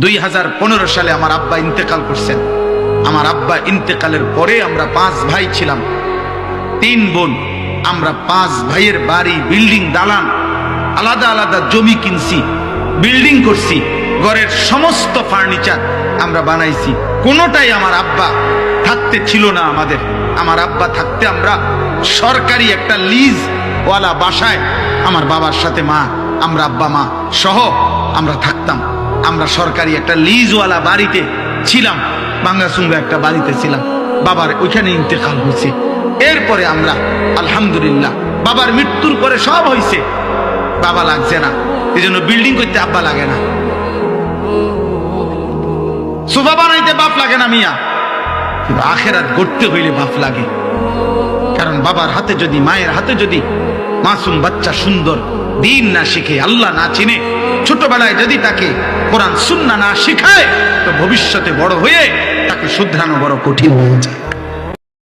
2015 সালে আমার আব্বা ইন্তেকাল করছেন। আমার আব্বা ইন্তেকালের পরে আমরা 5 ভাই ছিলাম, 3 বোন। আমরা 5 ভাইয়ের বাড়ি, বিল্ডিং, দালান, আলাদা আলাদা জমি কিনছি, বিল্ডিং করছি, ঘরের সমস্ত ফার্নিচার আমরা বানাইছি। কোনোটাই আমার আব্বা থাকতে ছিল না আমাদের। আমার আব্বা থাকতে আমরা সরকারি একটা লিজ ওয়ালা বাসায় আমার বাবার সাথে আমরা আব্বা মা সহ আমরা থাকতাম। আমরা সরকারি একটা লিজওয়ালা বাড়িতে ছিলাম, ভাঙ্গাচুঙ্গা একটা বাড়িতে ছিলাম। বাবার ওইখানে ইন্তেকাল হয়েছে। এরপরে আমরা আলহামদুলিল্লাহ বাবার মৃত্যুর পরে সব হয়েছে, বাবা লাগছে না, এই জন্য বিল্ডিং করতে আব্বা লাগে না, সোফা বানাইতে বাপ লাগে না মিয়া, কিন্তু আখেরাত গড়তে হইলে বাপ লাগে। কারণ বাবার হাতে যদি, মায়ের হাতে যদি মাসুম বাচ্চা সুন্দর দিন না শিখে, আল্লাহ না চিনে, ছোটবেলায় যদি তাকে কোরআন সুন্নাহ না শিখায়, তো ভবিষ্যতে বড় হয়ে তাকে শুধরানো বড় কঠিন হয়ে যায়।